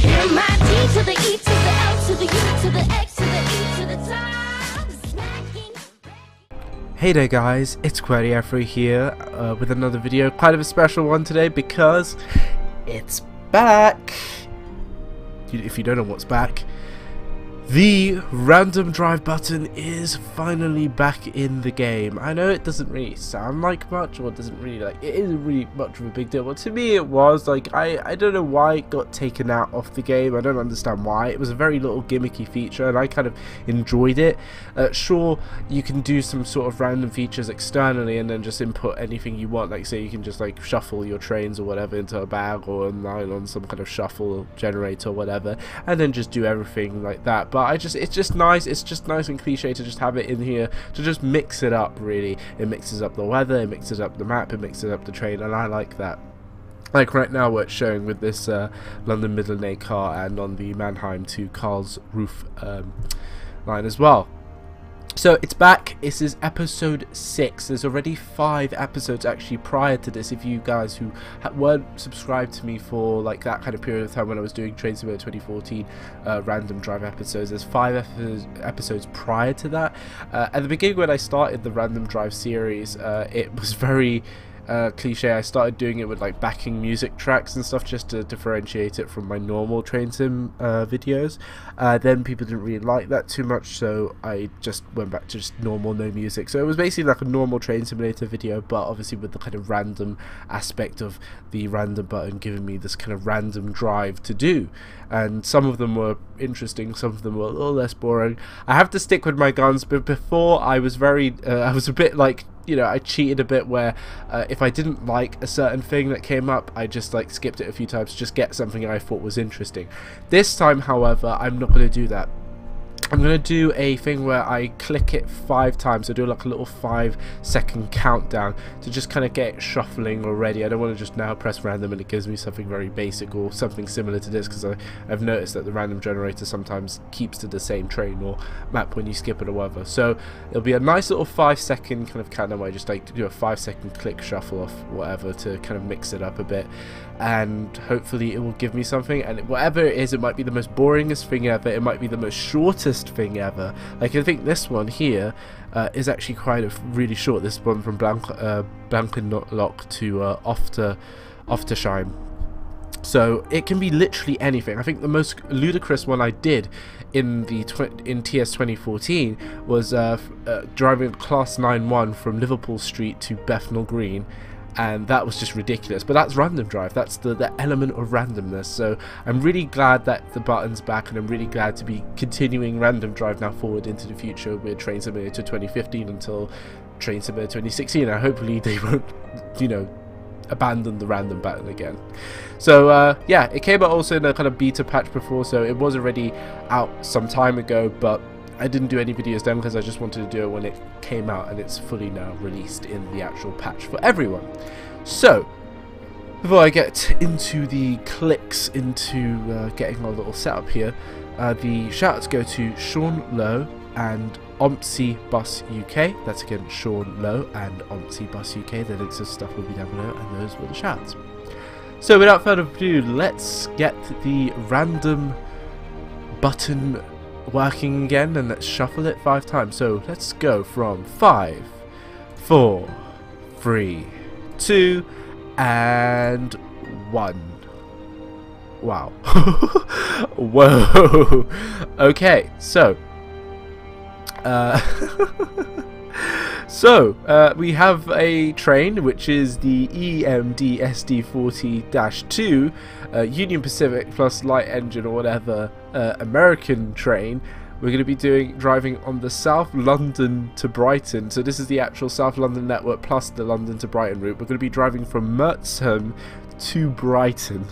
M-I-D to the E to the L to the U to the X to the E to the top. Smacking. Hey there guys, it's Qwerty Afro here with another video, kind of a special one today because it's back. If you don't know what's back, the random drive button is finally back in the game. I know it doesn't really sound like much, or it doesn't really it isn't really much of a big deal, but to me it was. Like, I don't know why it got taken out of the game. I don't understand why. It was a very little gimmicky feature and I kind of enjoyed it. Sure, you can do some sort of random features externally and then just input anything you want, like say you can just like shuffle your trains or whatever into a bag or online on some kind of shuffle generator or whatever, and then just do everything like that. But it's just nice and cliche to just have it in here to just mix it up. Really, it mixes up the weather, it mixes up the map, it mixes up the train, and I like that. Like right now where it's showing with this London Midland car and on the Mannheim to Karlsruhe line as well. So it's back. This is episode 6. There's already 5 episodes actually prior to this. If you guys who weren't subscribed to me for like that kind of period of time when I was doing Train Simulator 2014 random drive episodes, there's 5 episodes prior to that. At the beginning when I started the random drive series, it was very cliche. I started doing it with like backing music tracks and stuff just to differentiate it from my normal train sim videos. Then people didn't really like that too much, so I just went back to just normal, no music. So it was basically like a normal train simulator video, but obviously with the kind of random aspect of the random button giving me this kind of random drive to do. And some of them were interesting, some of them were a little less boring. I have to stick with my guns, but before I was very I was a bit like, you know, I cheated a bit where if I didn't like a certain thing that came up, I just like skipped it a few times to just get something I thought was interesting. This time, however, I'm not going to do that. I'm going to do a thing where I click it 5 times. I do like a little 5-second countdown to just kind of get it shuffling already. I don't want to just now press random and it gives me something very basic or something similar to this, because I've noticed that the random generator sometimes keeps to the same train or map when you skip it or whatever. So it'll be a nice little 5-second kind of countdown where I just like do a 5-second click shuffle off whatever to kind of mix it up a bit, and hopefully it will give me something. And whatever it is, it might be the most boringest thing ever, it might be the most shortest thing ever. Like I think this one here is actually quite really short. This one from Blankenlock to Oftersheim. So it can be literally anything. I think the most ludicrous one I did in TS 2014 was driving Class 9-1 from Liverpool Street to Bethnal Green, and that was just ridiculous. But that's random drive, that's the element of randomness. So I'm really glad that the button's back, and I'm really glad to be continuing random drive now forward into the future with Train Simulator 2015 until Train Simulator 2016, and hopefully they won't, you know, abandon the random button again. So yeah, it came out also in a kind of beta patch before, so it was already out some time ago, but I didn't do any videos then because I just wanted to do it when it came out, and it's fully now released in the actual patch for everyone. So before I get into the clicks into getting our little setup here, the shoutouts go to Sean Lowe and omsi Bus UK. That's again Sean Lowe and omsi Bus UK. The links and stuff will be down below, and those were the shoutouts. So without further ado, let's get the random button working again, and let's shuffle it 5 times. So let's go from 5, 4, 3, 2, and 1. Wow. Whoa. Okay, so we have a train which is the EMD SD40-2 Union Pacific plus light engine or whatever American train. We're going to be driving on the South London to Brighton. So this is the actual South London network plus the London to Brighton route. We're going to be driving from Mertzham to Brighton.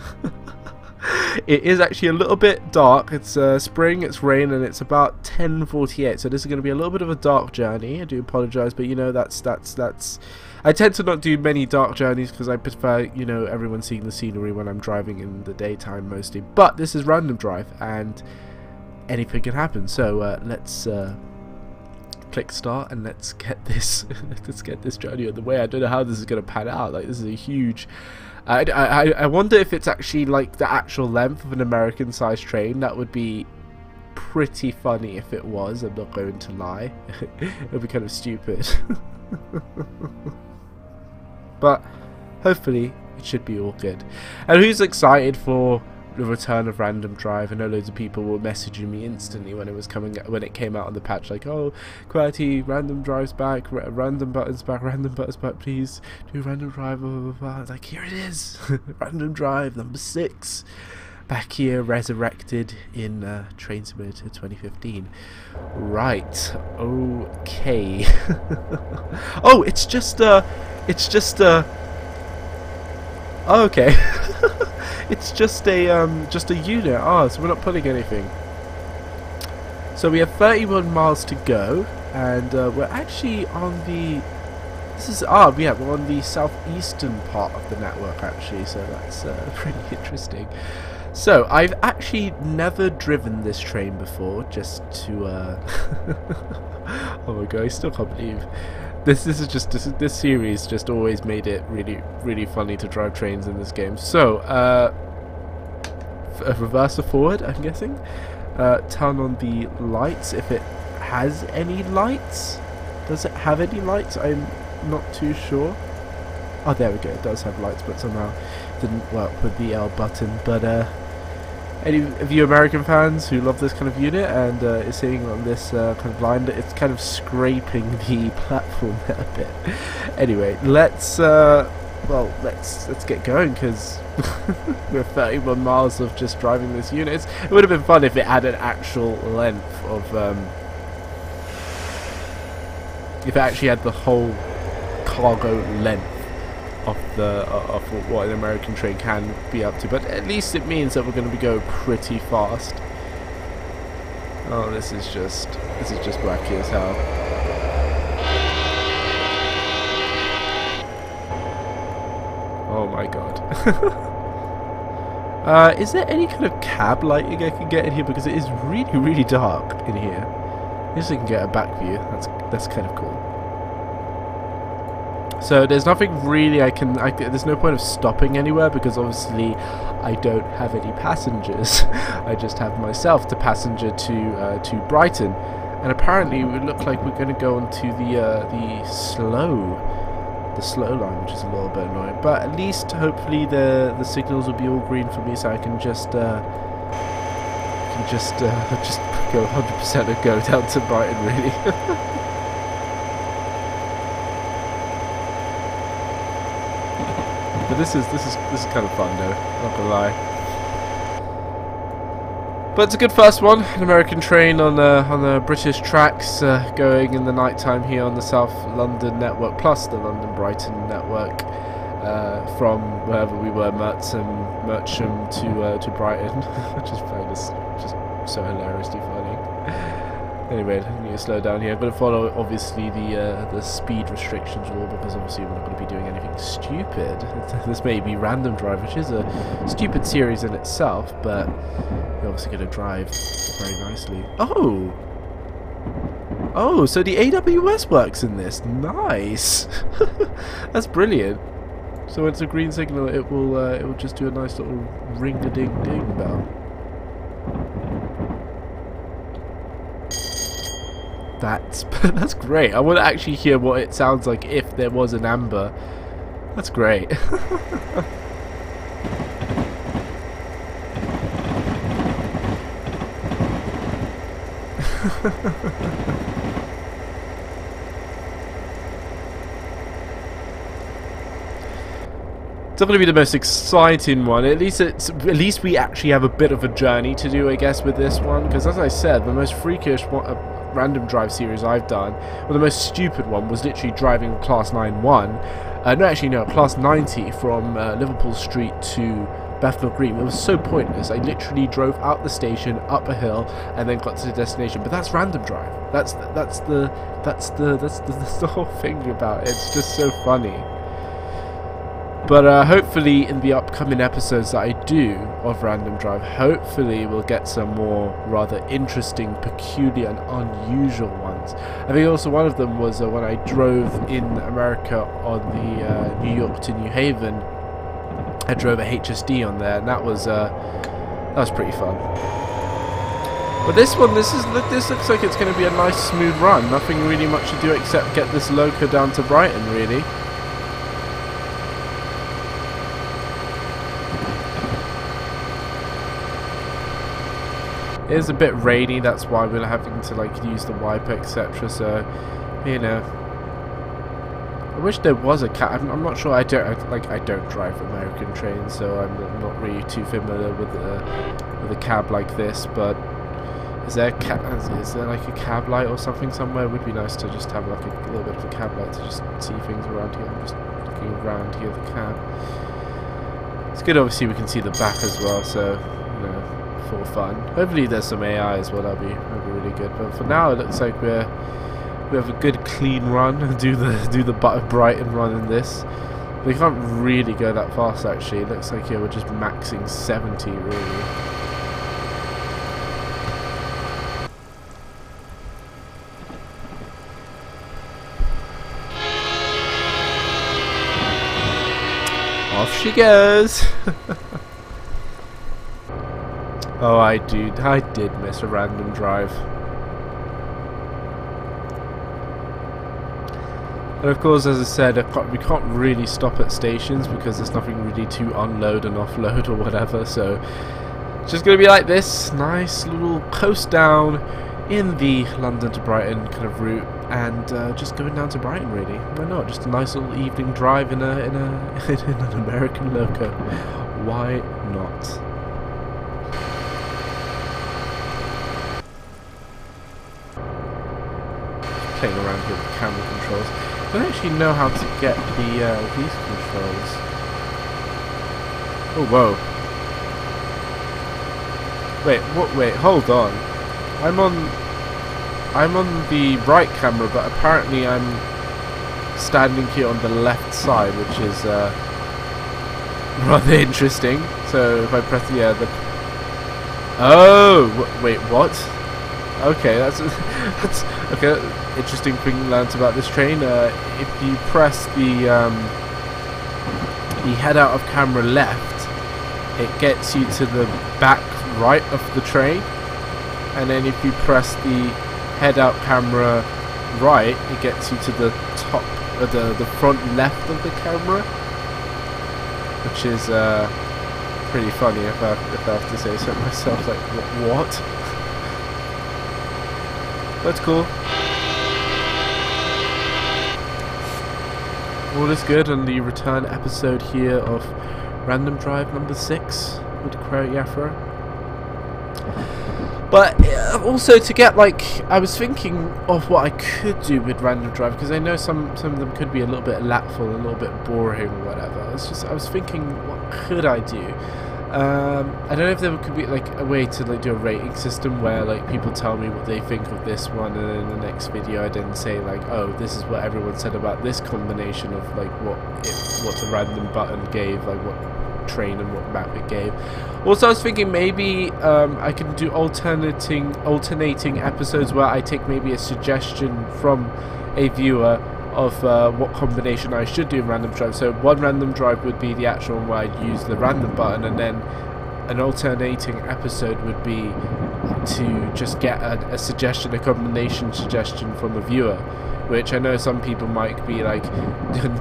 It is actually a little bit dark. It's spring, it's rain, and it's about 10:48. So this is going to be a little bit of a dark journey. I do apologise, but you know that's. I tend to not do many dark journeys because I prefer, you know, everyone seeing the scenery when I'm driving in the daytime mostly. But this is random drive, and anything can happen. So let's click start and let's get this journey on the way. I don't know how this is going to pan out. Like, this is a huge I wonder if it's actually like the actual length of an American-sized train. That would be pretty funny if it was. I'm not going to lie. It would be kind of stupid. But hopefully it should be all good. And who's excited for the return of Random Drive? I know loads of people were messaging me instantly when it came out on the patch, like, oh, Qwerty, Random Drive's back, Random Button's back, Random Button's back, please do Random Drive, blah, blah, blah. I was like, here it is. Random Drive number 6, back here, resurrected in Train Simulator 2015. Right, okay. Oh, it's just oh, okay. It's just a unit. Oh, so we're not pulling anything. So we have 31 miles to go, and we're actually on the. Yeah, we're on the southeastern part of the network actually. So that's pretty interesting. So I've actually never driven this train before. Just to. Oh my god! I still can't believe. This series just always made it really funny to drive trains in this game. So, reverse or forward, I'm guessing. Turn on the lights if it has any lights. Does it have any lights? I'm not too sure. Oh, there we go. It does have lights, but somehow didn't work with the L button. But any of you American fans who love this kind of unit and is sitting on this kind of line, it's kind of scraping the platform a bit. Anyway, let's get going, because we're 31 miles of just driving this unit. It would have been fun if it had an actual length of if it actually had the whole cargo length of what an American train can be up to, but at least it means that we're going to be going pretty fast. Oh, this is just wacky as hell. Oh my god. Is there any kind of cab lighting I can get in here, because it is really dark in here. At least I can get a back view. That's kind of cool. So there's nothing really there's no point of stopping anywhere, because obviously I don't have any passengers. I just have myself to passenger to Brighton, and apparently it look like we're going to go onto the slow line, which is a little bit annoying. But at least hopefully the signals will be all green for me, so I can just go 100% and go down to Brighton, really. But this is kind of fun though, not gonna lie. But it's a good first one, an American train on the British tracks, going in the night time here on the South London network, plus the London Brighton network, from wherever we were, Mercham to Brighton, which is just so hilariously funny. Anyway, I need to slow down here. I'm going to follow, obviously, the speed restrictions rule, because obviously we're not going to be doing anything stupid. This may be Random Drive, which is a stupid series in itself, but we're obviously going to drive very nicely. Oh! Oh, so the AWS works in this. Nice! That's brilliant. So when it's a green signal, it will just do a nice little ring-a-ding-ding bell. That's great. I want to actually hear what it sounds like if there was an amber. That's great. It's not going to be the most exciting one. At least we actually have a bit of a journey to do, I guess, with this one. Because as I said, the most freakish Random Drive series I've done, well, the most stupid one was literally driving Class 91. Class 90 from Liverpool Street to Bethnal Green. It was so pointless. I literally drove out the station, up a hill, and then got to the destination. But that's Random Drive. That's the whole thing about it. It's just so funny. But hopefully in the upcoming episodes that I do of Random Drive, hopefully we'll get some more rather interesting, peculiar and unusual ones. I think also one of them was when I drove in America on the New York to New Haven I drove a HSD on there, and that was pretty fun. But this one, this looks like it's going to be a nice smooth run. Nothing really much to do except get this loco down to Brighton, really. It is a bit rainy, that's why we're having to like use the wiper, etc. So, you know, I wish there was a cab. I'm not sure. I don't drive American trains, so I'm not really too familiar with a cab like this. But is there like a cab light or something somewhere? It would be nice to just have like a little bit of a cab light to just see things around here. I'm just looking around here, the cab. It's good. Obviously, we can see the back as well. So, you know, for fun. Hopefully there's some AI as well, that'll be really good. But for now it looks like we have a good clean run and do the Brighton run in this. We can't really go that fast actually. It looks like, yeah, we're just maxing 70 really. Off she goes. Oh, I did miss a random drive. And of course, as I said, we can't really stop at stations because there's nothing really to unload and offload or whatever. So it's just going to be like this nice little coast down in the London to Brighton kind of route, and just going down to Brighton really. Why not? Just a nice little evening drive in an American loco. Why not? Playing around here with the camera controls. I don't actually know how to get these controls. Oh, whoa. Wait, what? Wait, hold on. I'm on the right camera, but apparently I'm standing here on the left side, which is rather interesting. So if I press the oh, wait, what? Okay, that's okay. Interesting thing learnt about this train. If you press the head out of camera left, it gets you to the back right of the train, and then if you press the head out camera right, it gets you to the top, the front left of the camera, which is pretty funny if I have to say so myself. Like what? That's cool. All is good on the return episode here of Random Drive number 6 with Qwerty Afro. But also to get, like, I was thinking of what I could do with Random Drive, because I know some of them could be a little bit lapful, a little bit boring or whatever. I was thinking, what could I do? I don't know if there could be like a way to like do a rating system where like people tell me what they think of this one, and then in the next video I then say like, oh, this is what everyone said about this combination of like what the random button gave, like what train and what map it gave. Also I was thinking maybe I can do alternating episodes where I take maybe a suggestion from a viewer of what combination I should do in Random Drive. So one Random Drive would be the actual one where I'd use the random button, and then an alternating episode would be to just get a suggestion, a combination suggestion from a viewer, which I know some people might be like,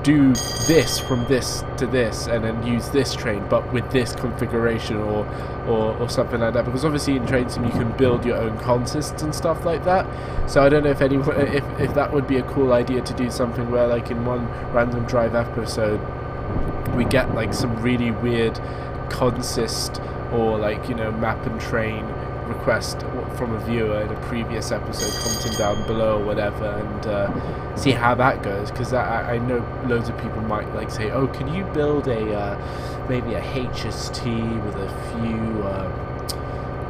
do this from this to this and then use this train but with this configuration or something like that, because obviously in Train Sim you can build your own consists and stuff like that. So I don't know if anyone, if that would be a cool idea to do something where like in one Random Drive episode we get like some really weird consist or like, you know, map and train request from a viewer in a previous episode, commenting down below or whatever, and see how that goes, because I know loads of people might like say, oh, can you build a maybe a HST with a few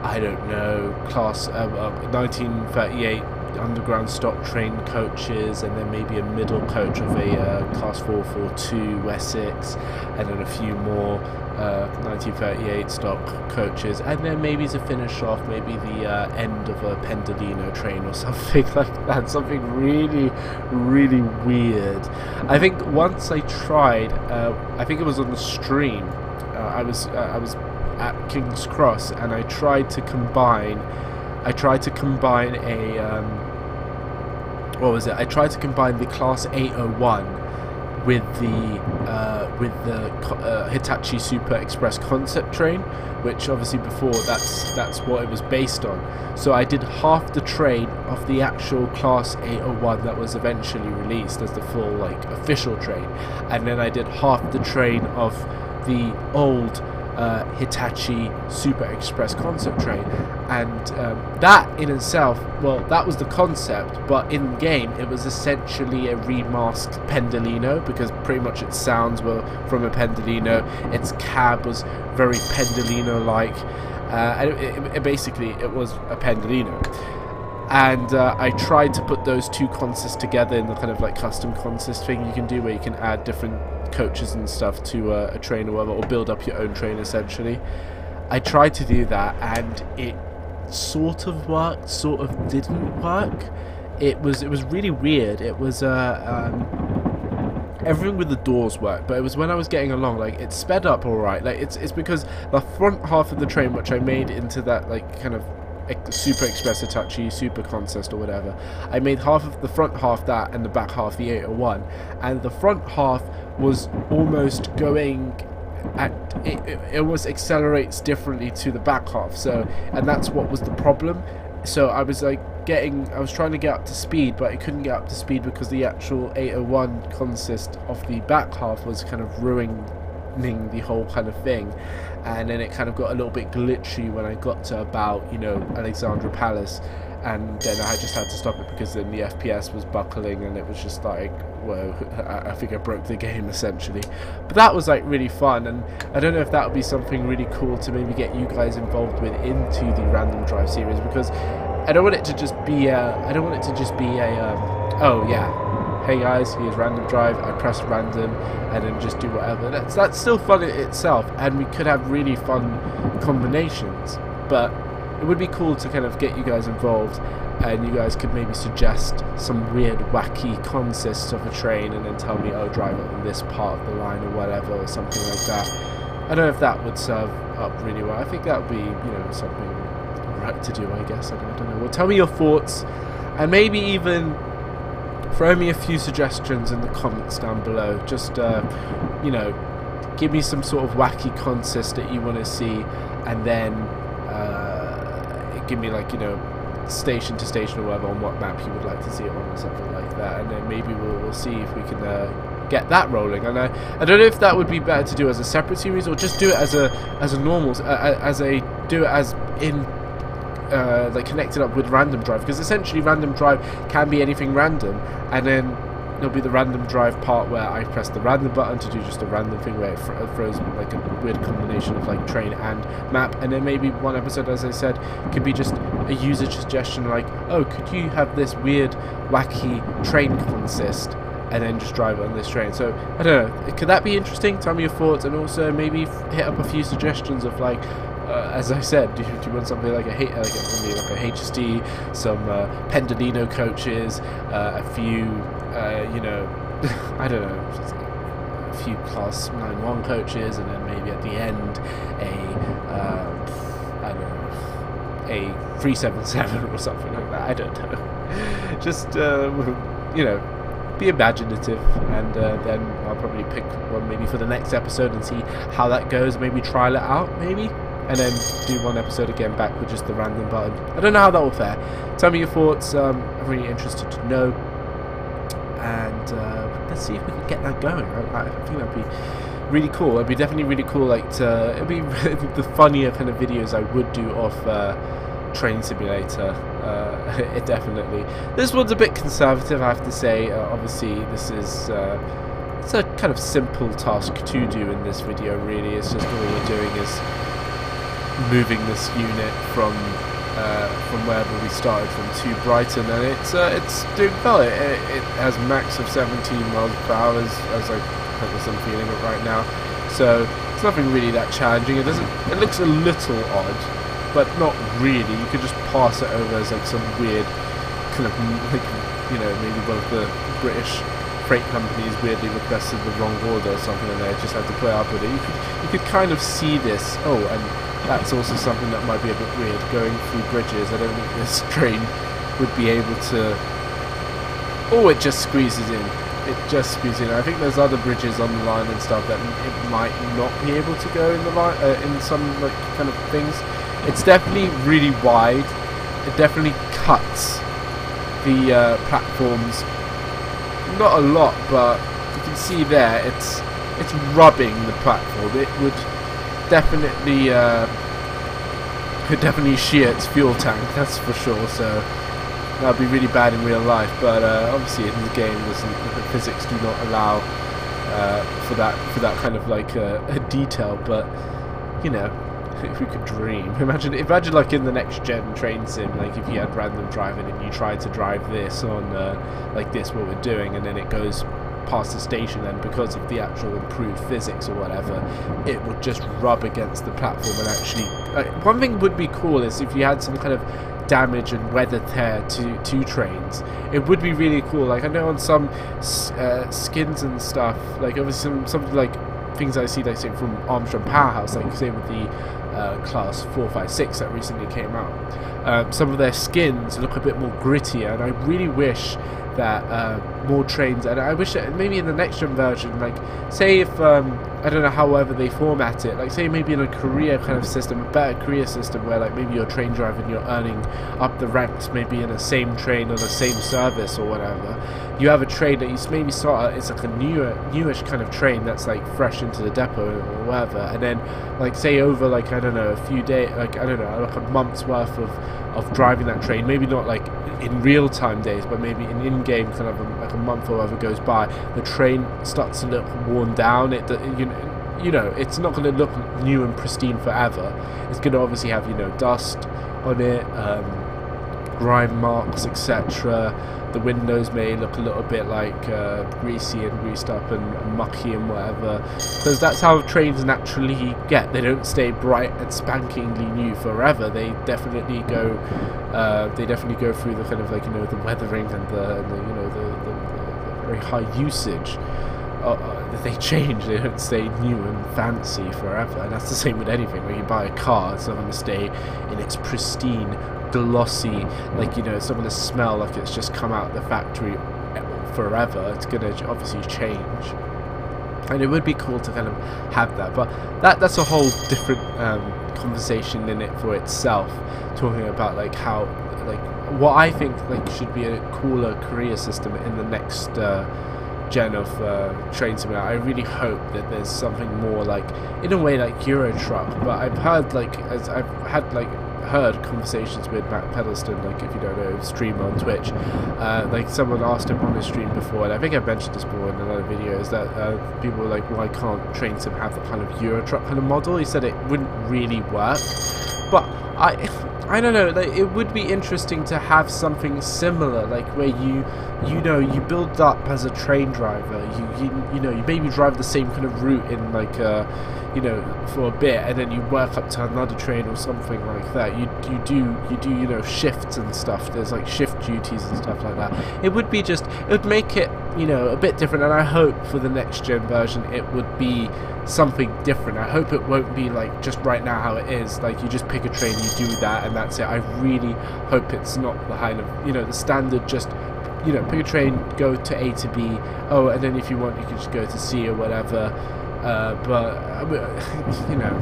I don't know, class 1938 underground stock train coaches, and then maybe a middle coach of a class 442 Wessex, and then a few more 1938 stock coaches, and then maybe to finish off maybe the end of a Pendolino train or something like that, something really weird. I think once I tried, I think it was on the stream, I was at King's Cross, and I tried to combine a what was it? I tried to combine the Class 801 with the Hitachi Super Express concept train, which obviously before that's what it was based on. So I did half the train of the actual Class 801 that was eventually released as the full like official train, and then I did half the train of the old Hitachi Super Express concept train, and that in itself, well, that was the concept, but in game it was essentially a remasked Pendolino, because pretty much its sounds were from a Pendolino, its cab was very Pendolino-like, and it was a Pendolino. And I tried to put those two consists together in the kind of like custom consist thing you can do, where you can add different coaches and stuff to a train or whatever, or build up your own train essentially. I tried to do that, and it sort of worked, sort of didn't work. It was really weird. It was everything with the doors worked, but it was when I was getting along, like it sped up alright. Like it's because the front half of the train, which I made into that like kind of Super Express Hitachi Super Consist or whatever, I made half of the front half that, and the back half the 801, and the front half was almost going at it almost accelerates differently to the back half, so, and that's what was the problem. So I was like I was trying to get up to speed, but I couldn't get up to speed because the actual 801 consist of the back half was kind of ruining the whole kind of thing, and then it kind of got a little bit glitchy when I got to about, you know, Alexandra Palace, and then I just had to stop it because then the FPS was buckling, and it was just like, whoa, I think I broke the game essentially. But that was like really fun, and I don't know if that would be something really cool to maybe get you guys involved with into the Random Drive series, because I don't want it to just be oh yeah, hey guys, here's Random Drive, I press random and then just do whatever. That's still fun in itself, and we could have really fun combinations, but it would be cool to kind of get you guys involved, and you guys could maybe suggest some weird wacky consists of a train and then tell me, oh, drive it on this part of the line or whatever, or something like that. I don't know if that would serve up really well. I think that would be, you know, something right to do, I guess. I don't know. Well, tell me your thoughts, and maybe even throw me a few suggestions in the comments down below. Just, you know, give me some sort of wacky consist that you want to see, and then give me, like, you know, station to station or whatever on what map you would like to see it on, or something like that, and then maybe we'll see if we can get that rolling. And I don't know if that would be better to do as a separate series, or just do it as a normal, like connected up with Random Drive, because essentially Random Drive can be anything random, and then there'll be the Random Drive part where I press the random button to do just a random thing where it throws like a weird combination of like train and map, and then maybe one episode, as I said, could be just a user suggestion like, oh, could you have this weird wacky train consist and then just drive it on this train. So I don't know, could that be interesting? Tell me your thoughts, and also maybe hit up a few suggestions of like, as I said, do you want something like a HSD, some Pendolino coaches, a few, you know, I don't know, a few Class 91 coaches, and then maybe at the end I don't know, a 377 or something like that. I don't know. Just you know, be imaginative, and then I'll probably pick one maybe for the next episode and see how that goes. Maybe trial it out, maybe. And then do one episode again back with just the random button. I don't know how that will fare. Tell me your thoughts. I'm really interested to know. And let's see if we can get that going. I think that'd be really cool. It'd be definitely really cool. Like it'd be the funnier kind of videos I would do of Train Simulator. It definitely. This one's a bit conservative, I have to say. Obviously, this is. It's a kind of simple task to do in this video. Really, it's just all we're doing is moving this unit from wherever we started from to Brighton, and it's doing well. It has max of 17 miles per hour as I am feeling it right now. So it's nothing really that challenging. It looks a little odd, but not really. You could just pass it over as like some weird kind of, like, you know, maybe one of the British freight companies weirdly requested the wrong order or something, and they just had to put up with it. You could kind of see this. Oh, and that's also something that might be a bit weird, going through bridges. I don't think this train would be able to... Oh, it just squeezes in. It just squeezes in. I think there's other bridges on the line and stuff that it might not be able to go in the line, in some like kind of things. It's definitely really wide. It definitely cuts the platforms. Not a lot, but you can see there it's rubbing the platform. It would definitely shear its fuel tank, that's for sure. So that would be really bad in real life. But obviously in the game, the physics do not allow for that kind of like a detail. But you know, if we could dream, imagine like in the next gen train sim, like if you had random driving and you tried to drive this on like this, what we're doing, and then it goes past the station, and because of the actual improved physics or whatever, it would just rub against the platform. And actually, one thing would be cool is if you had some kind of damage and weather tear to trains. It would be really cool. Like I know on some skins and stuff, like obviously some like things I see, like say from Armstrong Powerhouse, like say with the class 456 that recently came out, some of their skins look a bit more grittier, and I really wish that more trains, and I wish that maybe in the next gen version, like say if I don't know however they format it, like say maybe in a career kind of system, a better career system where like maybe you're a train driver and you're earning up the ranks, maybe in the same train on the same service or whatever. You have a train that you maybe start at, it's like a newish kind of train that's like fresh into the depot or whatever, and then like say over like I don't know a few days, like I don't know, like a month's worth of driving that train, maybe not like in real time days, but maybe in-game kind of like a month or whatever goes by, the train starts to look worn down. You know, it's not going to look new and pristine forever. It's going to obviously have, you know, dust on it, grime marks, etc. The windows may look a little bit like greasy and greased up and mucky and whatever, because that's how trains naturally get. They don't stay bright and spankingly new forever. They definitely go through the kind of like, you know, the weathering and the you know the very high usage. They change. They don't stay new and fancy forever, and that's the same with anything. When you buy a car, it's not going to stay in its pristine, glossy, like, you know, it's not going to smell like it's just come out of the factory forever. It's going to obviously change, and it would be cool to kind of have that, but that's a whole different conversation in it for itself, talking about like how, like what I think like should be a cooler career system in the next gen of train simulator. I really hope that there's something more like, in a way, like Euro Truck. But I've heard like, as I've had like heard conversations with Matt Pedalston, like if you don't know, streamer on Twitch, like someone asked him on his stream before, and I think I've mentioned this before in another video, is that people were like, why can't train sim have the kind of Euro Truck kind of model? He said it wouldn't really work, but I don't know, like, it would be interesting to have something similar, like where you know, you build up as a train driver, you know, you maybe drive the same kind of route in like you know, for a bit, and then you work up to another train or something like that. You do you know, shifts and stuff. There's like shift duties and stuff like that. It would be just, it would make it, you know, a bit different, and I hope for the next gen version it would be something different. I hope it won't be like just right now how it is, like you just pick a train, you do that, and that's it. I really hope it's not the kind of, you know, the standard, just, you know, pick a train, go to A to B, oh, and then if you want you can just go to C or whatever. But you know,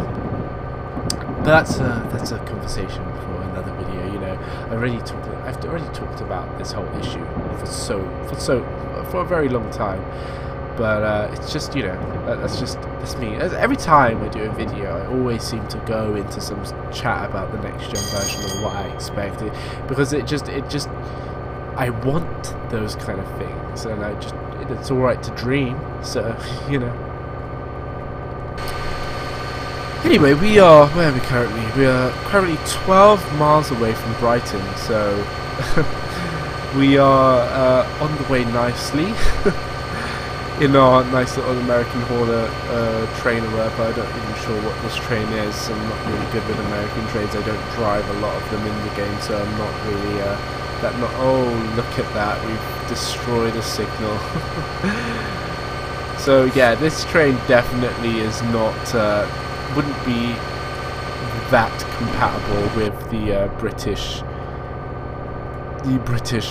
but that's a conversation for another video. You know, I've already talked about this whole issue for a very long time. But it's just, you know, that's me. Every time I do a video, I always seem to go into some chat about the next gen version of what I expected, because it just I want those kind of things, and it's alright to dream. So, you know. Anyway, where are we currently? We are currently 12 miles away from Brighton, so we are on the way nicely in our nice little American hauler train or whatever. I'm not even sure what this train is. I'm not really good with American trains. I don't drive a lot of them in the game, so I'm not really that not... Oh, look at that. We've destroyed a signal. So yeah, this train definitely is not... wouldn't be that compatible with the British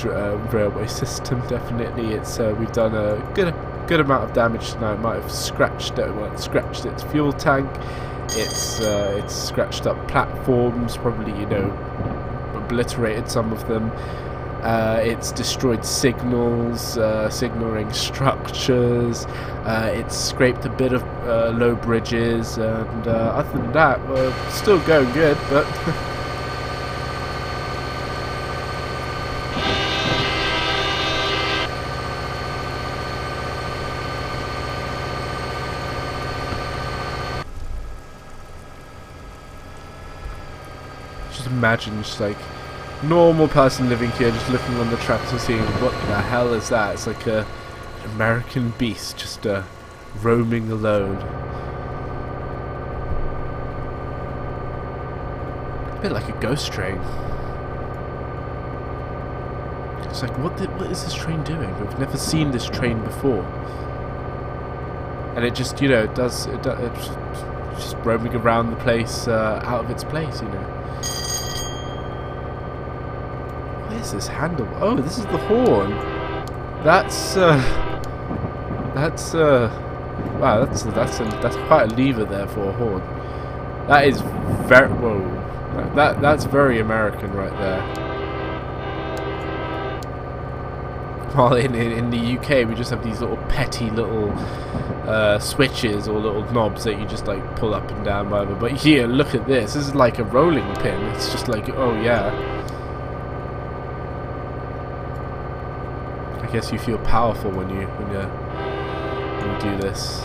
railway system. Definitely, it's we've done a good amount of damage tonight. Might have scratched its fuel tank. It's scratched up platforms. Probably, you know, obliterated some of them. It's destroyed signals, signaling structures. It's scraped a bit of low bridges, and other than that, we're still going good. But just imagine, just like normal person living here, just looking on the tracks and seeing what the hell is that? It's like a American beast just roaming alone. A bit like a ghost train. It's like, what is this train doing? We've never seen this train before. And it just, you know, it's just roaming around the place, out of its place, you know. What is this handle? Oh, this is the horn. That's wow, that's quite a lever there for a horn. That is very, whoa, that's very American right there. While in the UK we just have these little petty little switches or little knobs that you just like pull up and down, whatever. But here, look at this. This is like a rolling pin. It's just like, oh yeah. I guess you feel powerful when you do this.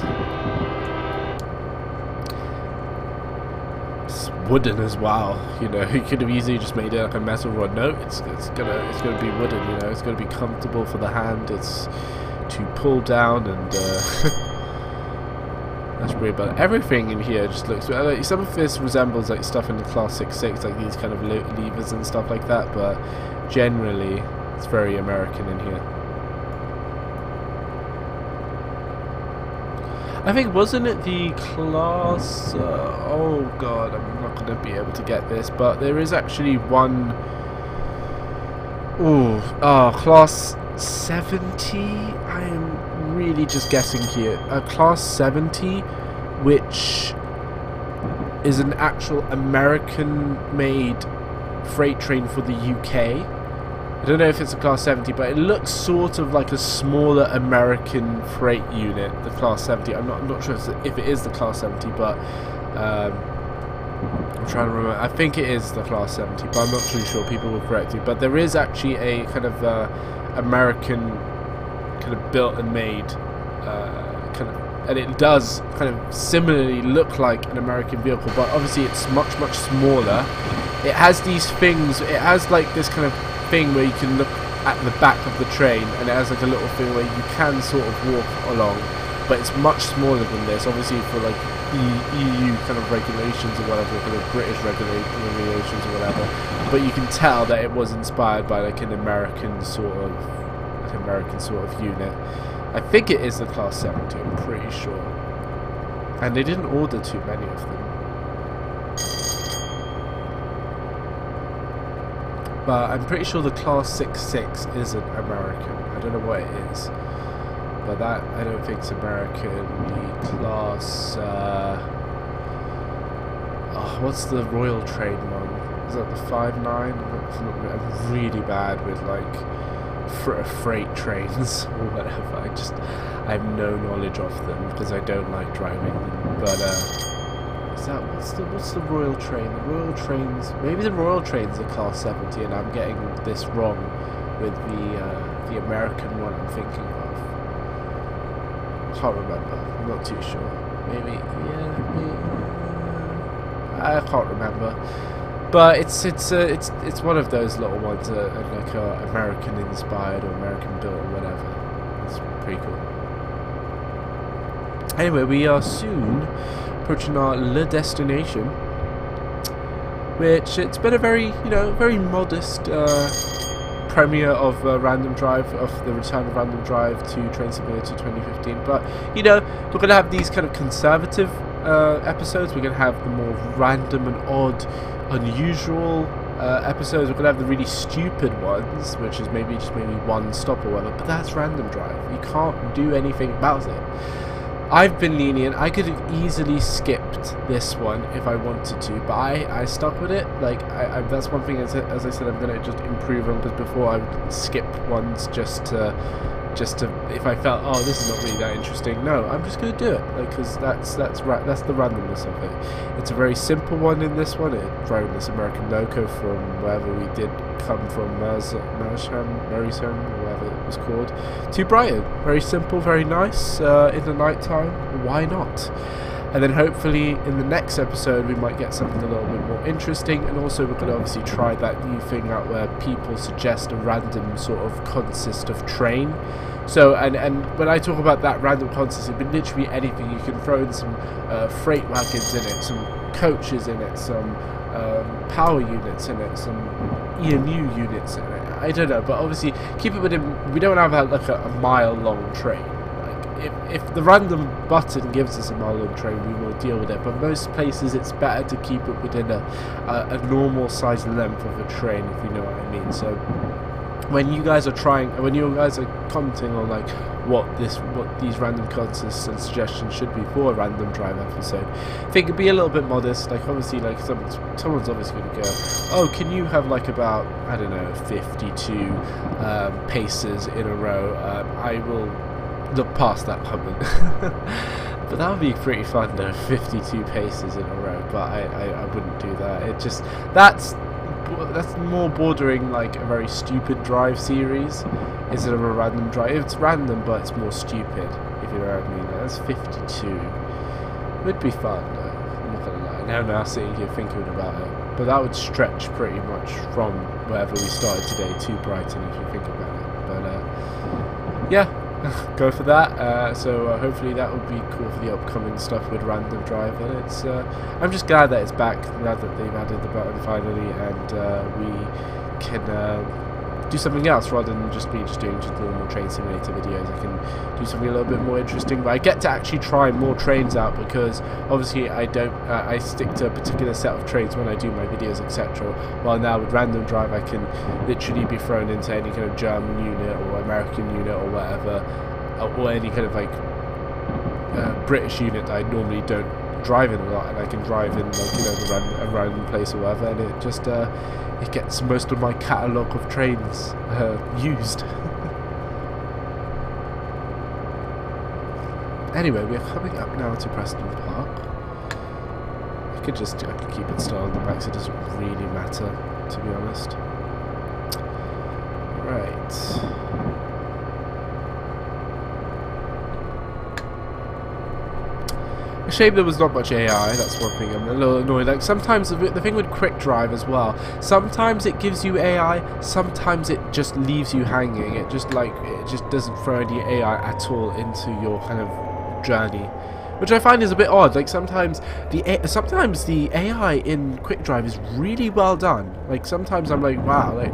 It's wooden as well, you know. You could have easily just made it like a metal rod. No, it's gonna be wooden, you know. It's gonna be comfortable for the hand. It's to pull down, and that's weird. But everything in here just looks like, some of this resembles like stuff in the Class 6.6, like these kind of levers and stuff like that. But generally, it's very American in here. I think, wasn't it the class... oh god, I'm not going to be able to get this, but there is actually one... Ooh, class 70? I am really just guessing here. Class 70, which is an actual American-made freight train for the UK. I don't know if it's a Class 70, but it looks sort of like a smaller American freight unit, the Class 70. I'm not sure if it is the Class 70, but I'm trying to remember. I think it is the Class 70, but I'm not too sure. People will correct me. But there is actually a kind of American kind of built and made and it does kind of similarly look like an American vehicle, but obviously it's much smaller. It has these things. It has like this kind of thing where you can look at the back of the train, and it has like a little thing where you can sort of walk along, but it's much smaller than this, obviously, for like EU kind of regulations or whatever, for the British regulations or whatever. But you can tell that it was inspired by like an American sort of unit. I think it is the Class 70, I'm pretty sure, and they didn't order too many of them. But I'm pretty sure the Class 6.6 isn't American. I don't know what it is. But that, I don't think it's American. The Class... what's the Royal Train one? Is that the 5.9? I'm really bad with, like, freight trains or whatever. I have no knowledge of them because I don't like driving them. But, what's the Royal Train? The Royal Trains, maybe the Royal Trains are Class 70, and I'm getting this wrong with the American one I'm thinking of. Can't remember. I'm not too sure. Maybe, yeah, I can't remember. But it's one of those little ones that are like American inspired or American built or whatever. It's pretty cool. Anyway, we are soon approaching our destination, which it's been a very, you know, very modest premiere of Random Drive, of the return of Random Drive to Train Simulator 2015. But you know, we're gonna have these kind of conservative episodes. We're gonna have the more random and odd, unusual episodes. We're gonna have the really stupid ones, which is maybe one stop or whatever. But that's Random Drive. You can't do anything about it. I've been lenient. I could have easily skipped this one if I wanted to, but I stuck with it. Like that's one thing. As I said, I'm gonna just improve on, because before I would skip ones just to if I felt, oh, this is not really that interesting. No, I'm just gonna do it, like, because that's right. That's the randomness of it. It's a very simple one in this one. It drove this American loco from wherever we did come from, Merisham, or whatever it was called, to Brighton. Very simple, very nice. In the night time, why not? And then hopefully in the next episode we might get something a little bit more interesting, and also we're going to obviously try that new thing out where people suggest a random sort of consist of train. So, and when I talk about that random consist, it could literally be anything. You can throw in some freight wagons in it, some coaches in it, some power units in it, some EMU units in it. I don't know, but obviously keep it within. We don't have like a mile-long train. If the random button gives us a mile-long train, we will deal with it. But most places, it's better to keep it within a normal size length of a train, if you know what I mean. So when you guys are commenting on like what these random contests and suggestions should be for a Random Drive episode, I think it'd be a little bit modest. Like obviously, like someone's obviously going to go, oh, can you have like about, I don't know, 52 paces in a row? I will look past that comment. But that would be pretty fun though, 52 paces in a row. But I wouldn't do that. It just, that's more bordering like a very stupid drive series instead of a random drive. It's random, but it's more stupid, if you know what I mean. That's 52. It would be fun though, I'm not gonna lie. Now sitting here thinking about it. But that would stretch pretty much from wherever we started today to Brighton, if you think about it. But yeah, go for that. So hopefully that will be cool for the upcoming stuff with Random Drive. And it's I'm just glad that it's back, glad that they've added the button finally, and we can do something else rather than just doing normal Train Simulator videos. I can do something a little bit more interesting, but I get to actually try more trains out, because obviously I stick to a particular set of trains when I do my videos, etc. While now with Random Drive I can literally be thrown into any kind of German unit or American unit or whatever, or any kind of like British unit that I normally don't drive in a lot, and I can drive in, like, you know, a random place or whatever, and it just it gets most of my catalogue of trains used. Anyway, we are coming up now to Preston Park. I could keep it still on the back, so it doesn't really matter, to be honest. Right. A shame there was not much AI, that's one thing I'm a little annoyed. Like sometimes the thing with Quick Drive as well, sometimes it gives you AI, sometimes it just leaves you hanging. It just doesn't throw any AI at all into your kind of journey, which I find is a bit odd. Like sometimes the AI in Quick Drive is really well done. Like sometimes I'm like, wow, like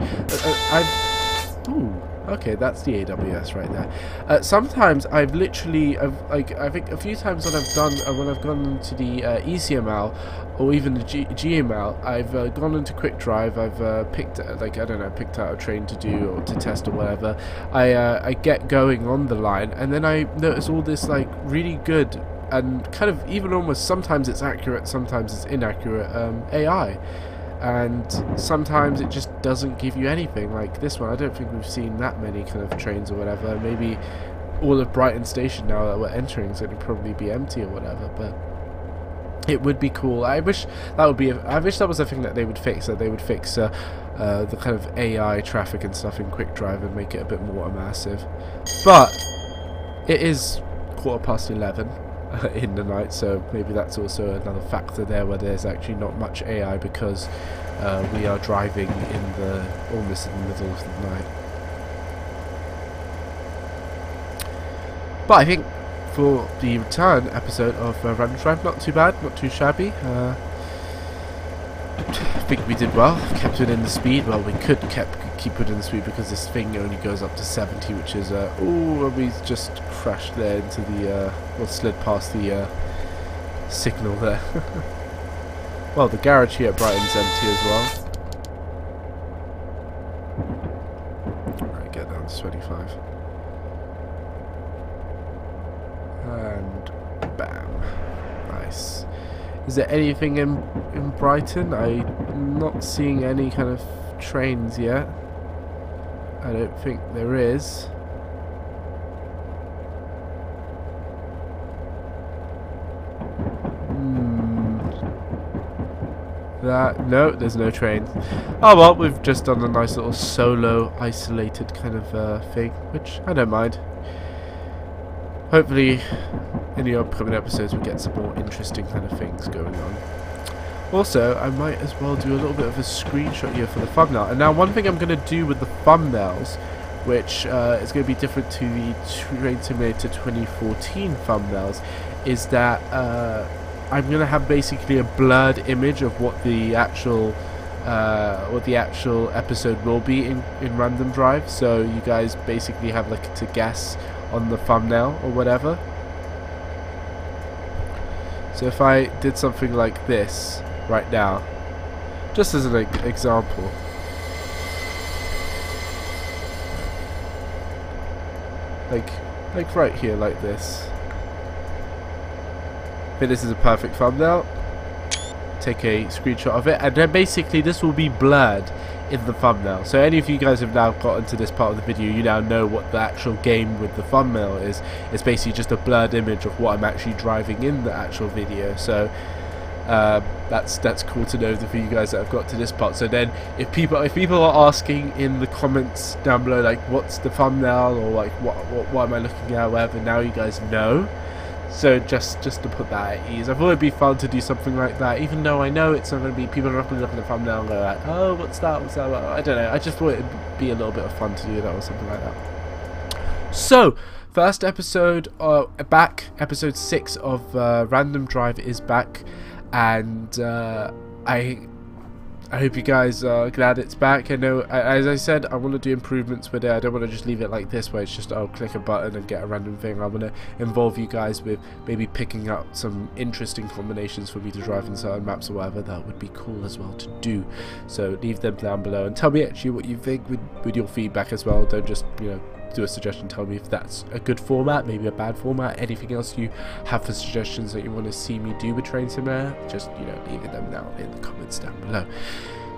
ooh. Okay, that's the AWS right there. Sometimes I think a few times when I've gone into the ECML or even the GML, I've gone into Quick Drive. I've picked out a train to do or to test or whatever. I get going on the line, and then I notice all this like really good and kind of even almost sometimes it's accurate, sometimes it's inaccurate AI. And sometimes it just doesn't give you anything. Like this one, I don't think we've seen that many kind of trains or whatever. Maybe all of Brighton Station now that we're entering is going to probably be empty or whatever. But it would be cool. I wish that was a thing that they would fix. That they would fix the kind of AI traffic and stuff in Quick Drive and make it a bit more immersive. But it is 11:15. In the night, so maybe that's also another factor there where there's actually not much AI, because we are driving almost in the middle of the night. But I think for the return episode of Random Drive, not too bad, not too shabby. think we did well. Kept it in the speed. Well, we could keep it in the speed because this thing only goes up to 70, which is oh, we just crashed there into the well, slid past the signal there. Well, the garage here at Brighton's empty as well. Alright, get down to 25. And bam. Nice. Is there anything in Brighton? I'm not seeing any kind of trains yet. I don't think there is. No, there's no trains. Oh well, we've just done a nice little solo, isolated kind of thing, which I don't mind. Hopefully, in the upcoming episodes, we'll get some more interesting kind of things going on. Also, I might as well do a little bit of a screenshot here for the thumbnail. And now, one thing I'm going to do with the thumbnails, which is going to be different to the Train Simulator 2014 thumbnails, is that I'm going to have basically a blurred image of what the actual episode will be in Random Drive. So you guys basically have like to guess on the thumbnail or whatever. So if I did something like this right now, just as an example, like right here, like this. I think this is a perfect thumbnail. Take a screenshot of it, and then basically this will be blurred in the thumbnail. So any of you guys have now gotten to this part of the video, you now know what the actual game with the thumbnail is. It's basically just a blurred image of what I'm actually driving in the actual video. So that's cool to know for you guys that have got to this part. So then if people are asking in the comments down below, like what's the thumbnail, or like what am I looking at, whatever, now you guys know. So just to put that at ease, I thought it'd be fun to do something like that, even though I know it's not going to be, people are not going to look at the thumbnail and go like, oh, what's that, I don't know. I just thought it'd be a little bit of fun to do that or something like that. So, first episode back, episode 6 of Random Drive is back, and I hope you guys are glad it's back. I know, as I said, I want to do improvements with it. I don't want to just leave it like this, where it's just, oh, click a button and get a random thing. I want to involve you guys with maybe picking up some interesting combinations for me to drive in certain maps or whatever. That would be cool as well to do. So leave them down below and tell me actually what you think with your feedback as well. Don't just, you know, do a suggestion, tell me if that's a good format, maybe a bad format, anything else you have for suggestions that you want to see me do with Train Simulator, just, you know, leave them down in the comments down below.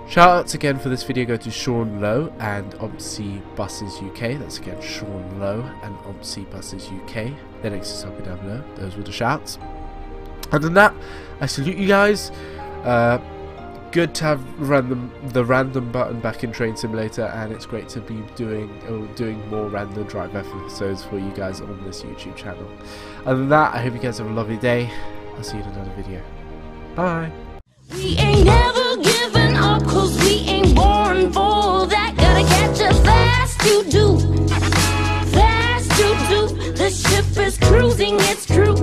Shoutouts again for this video go to Sean Lowe and omsi Buses UK. That's again Sean Lowe and omsi Buses UK. The links are something down below. Those were the shouts. Other than that, I salute you guys. Good to have the random button back in Train Simulator, and it's great to be doing more Random Drive episodes for you guys on this YouTube channel. Other than that, I hope you guys have a lovely day. I'll see you in another video. Bye. We ain't never giving up, 'cause we ain't born for that. Gotta catch us fast to do. Fast to do. The ship is cruising, it's true.